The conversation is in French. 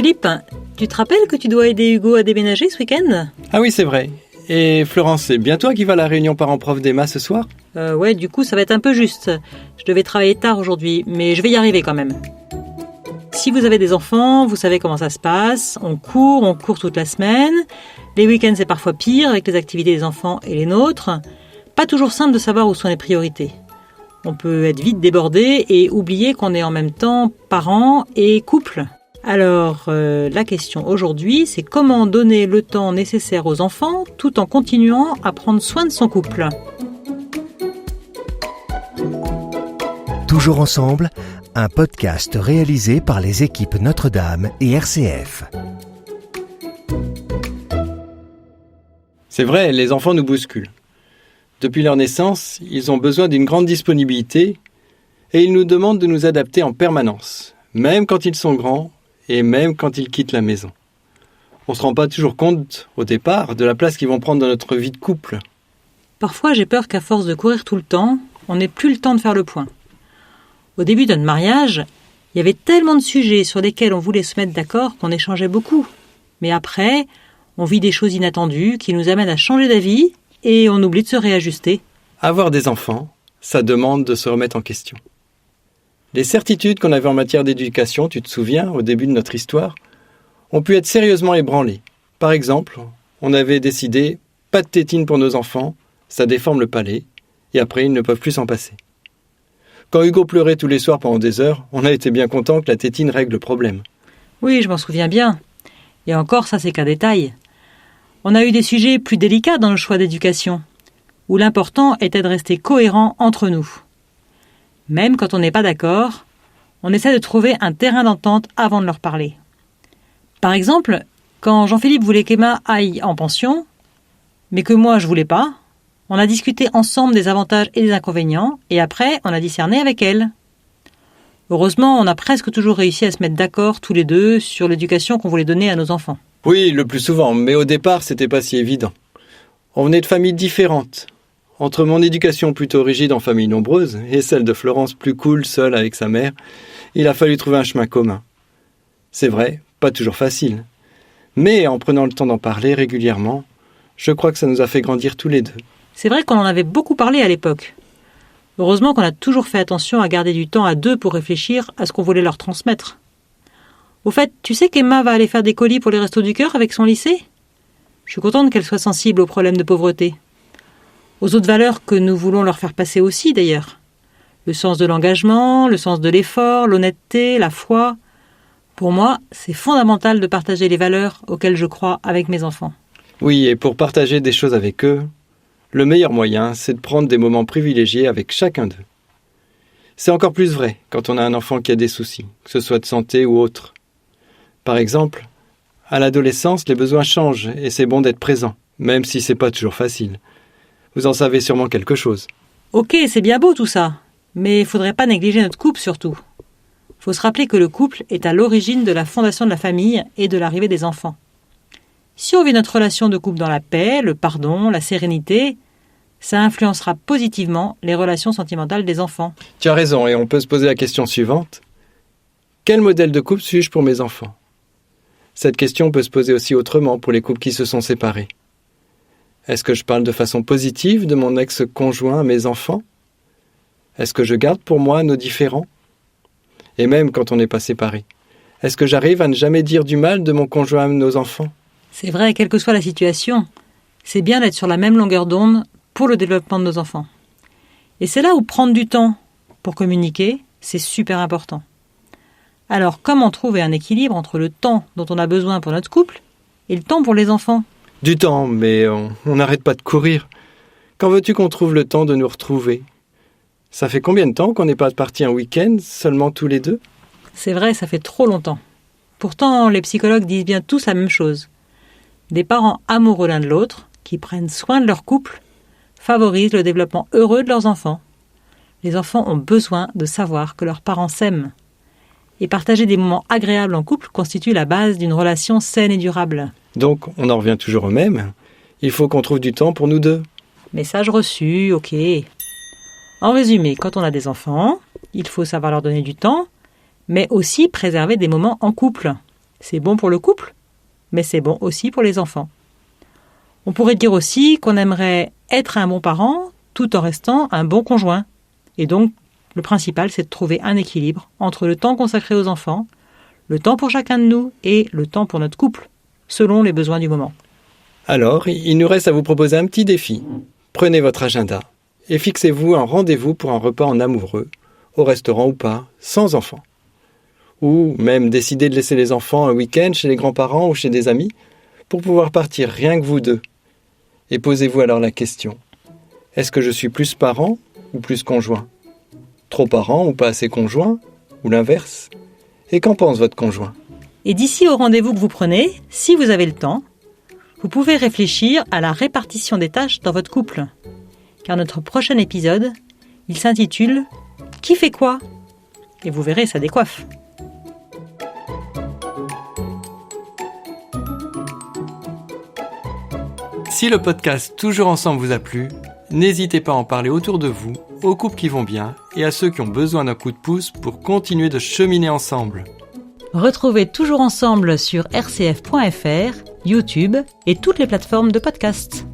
Jean-Philippe, tu te rappelles que tu dois aider Hugo à déménager ce week-end ? Ah oui, c'est vrai. Et Florence, c'est bien toi qui vas à la réunion parents-prof d'Emma ce soir ? Ouais, du coup, ça va être un peu juste. Je devais travailler tard aujourd'hui, mais je vais y arriver quand même. Si vous avez des enfants, vous savez comment ça se passe. On court toute la semaine. Les week-ends, c'est parfois pire avec les activités des enfants et les nôtres. Pas toujours simple de savoir où sont les priorités. On peut être vite débordé et oublier qu'on est en même temps parents et couple. Alors, la question aujourd'hui, c'est comment donner le temps nécessaire aux enfants tout en continuant à prendre soin de son couple. Toujours ensemble, un podcast réalisé par les équipes Notre-Dame et RCF. C'est vrai, les enfants nous bousculent. Depuis leur naissance, ils ont besoin d'une grande disponibilité et ils nous demandent de nous adapter en permanence, même quand ils sont grands et même quand ils quittent la maison. On ne se rend pas toujours compte, au départ, de la place qu'ils vont prendre dans notre vie de couple. Parfois, j'ai peur qu'à force de courir tout le temps, on n'ait plus le temps de faire le point. Au début de notre mariage, il y avait tellement de sujets sur lesquels on voulait se mettre d'accord qu'on échangeait beaucoup. Mais après, on vit des choses inattendues qui nous amènent à changer d'avis et on oublie de se réajuster. Avoir des enfants, ça demande de se remettre en question. Les certitudes qu'on avait en matière d'éducation, tu te souviens, au début de notre histoire, ont pu être sérieusement ébranlées. Par exemple, on avait décidé pas de tétine pour nos enfants, ça déforme le palais, et après ils ne peuvent plus s'en passer. Quand Hugo pleurait tous les soirs pendant des heures, on a été bien content que la tétine règle le problème. Oui, je m'en souviens bien. Et encore, ça c'est qu'un détail. On a eu des sujets plus délicats dans le choix d'éducation, où l'important était de rester cohérent entre nous. Même quand on n'est pas d'accord, on essaie de trouver un terrain d'entente avant de leur parler. Par exemple, quand Jean-Philippe voulait qu'Emma aille en pension, mais que moi je voulais pas, on a discuté ensemble des avantages et des inconvénients, et après on a discerné avec elle. Heureusement, on a presque toujours réussi à se mettre d'accord tous les deux sur l'éducation qu'on voulait donner à nos enfants. Oui, le plus souvent, mais au départ, c'était pas si évident. On venait de familles différentes. Entre mon éducation plutôt rigide en famille nombreuse et celle de Florence plus cool, seule avec sa mère, il a fallu trouver un chemin commun. C'est vrai, pas toujours facile. Mais en prenant le temps d'en parler régulièrement, je crois que ça nous a fait grandir tous les deux. C'est vrai qu'on en avait beaucoup parlé à l'époque. Heureusement qu'on a toujours fait attention à garder du temps à deux pour réfléchir à ce qu'on voulait leur transmettre. Au fait, tu sais qu'Emma va aller faire des colis pour les Restos du Cœur avec son lycée ? Je suis contente qu'elle soit sensible aux problèmes de pauvreté. Aux autres valeurs que nous voulons leur faire passer aussi, d'ailleurs. Le sens de l'engagement, le sens de l'effort, l'honnêteté, la foi. Pour moi, c'est fondamental de partager les valeurs auxquelles je crois avec mes enfants. Oui, et pour partager des choses avec eux, le meilleur moyen, c'est de prendre des moments privilégiés avec chacun d'eux. C'est encore plus vrai quand on a un enfant qui a des soucis, que ce soit de santé ou autre. Par exemple, à l'adolescence, les besoins changent et c'est bon d'être présent, même si c'est pas toujours facile. Vous en savez sûrement quelque chose. Ok, c'est bien beau tout ça, mais il faudrait pas négliger notre couple surtout. Faut se rappeler que le couple est à l'origine de la fondation de la famille et de l'arrivée des enfants. Si on vit notre relation de couple dans la paix, le pardon, la sérénité, ça influencera positivement les relations sentimentales des enfants. Tu as raison, et on peut se poser la question suivante. Quel modèle de couple suis-je pour mes enfants ? Cette question peut se poser aussi autrement pour les couples qui se sont séparés. Est-ce que je parle de façon positive de mon ex-conjoint à mes enfants ? Est-ce que je garde pour moi nos différends ? Et même quand on n'est pas séparés, est-ce que j'arrive à ne jamais dire du mal de mon conjoint à nos enfants ? C'est vrai, quelle que soit la situation, c'est bien d'être sur la même longueur d'onde pour le développement de nos enfants. Et c'est là où prendre du temps pour communiquer, c'est super important. Alors, comment trouver un équilibre entre le temps dont on a besoin pour notre couple et le temps pour les enfants ? Du temps, mais on n'arrête pas de courir. Quand veux-tu qu'on trouve le temps de nous retrouver ? Ça fait combien de temps qu'on n'est pas partis un week-end, seulement tous les deux ? C'est vrai, ça fait trop longtemps. Pourtant, les psychologues disent bien tous la même chose. Des parents amoureux l'un de l'autre, qui prennent soin de leur couple, favorisent le développement heureux de leurs enfants. Les enfants ont besoin de savoir que leurs parents s'aiment. Et partager des moments agréables en couple constitue la base d'une relation saine et durable. Donc, on en revient toujours au même. Il faut qu'on trouve du temps pour nous deux. Message reçu, ok. En résumé, quand on a des enfants, il faut savoir leur donner du temps, mais aussi préserver des moments en couple. C'est bon pour le couple, mais c'est bon aussi pour les enfants. On pourrait dire aussi qu'on aimerait être un bon parent tout en restant un bon conjoint. Et donc, le principal, c'est de trouver un équilibre entre le temps consacré aux enfants, le temps pour chacun de nous et le temps pour notre couple, selon les besoins du moment. Alors, il nous reste à vous proposer un petit défi. Prenez votre agenda et fixez-vous un rendez-vous pour un repas en amoureux, au restaurant ou pas, sans enfants. Ou même décidez de laisser les enfants un week-end chez les grands-parents ou chez des amis pour pouvoir partir rien que vous deux. Et posez-vous alors la question, est-ce que je suis plus parent ou plus conjoint ? Trop parent ou pas assez conjoint ? Ou l'inverse ? Et qu'en pense votre conjoint ? Et d'ici au rendez-vous que vous prenez, si vous avez le temps, vous pouvez réfléchir à la répartition des tâches dans votre couple. Car notre prochain épisode, il s'intitule « Qui fait quoi ?» Et vous verrez, ça décoiffe. Si le podcast Toujours Ensemble vous a plu, n'hésitez pas à en parler autour de vous, aux couples qui vont bien et à ceux qui ont besoin d'un coup de pouce pour continuer de cheminer ensemble. Retrouvez Toujours Ensemble sur rcf.fr, YouTube et toutes les plateformes de podcast.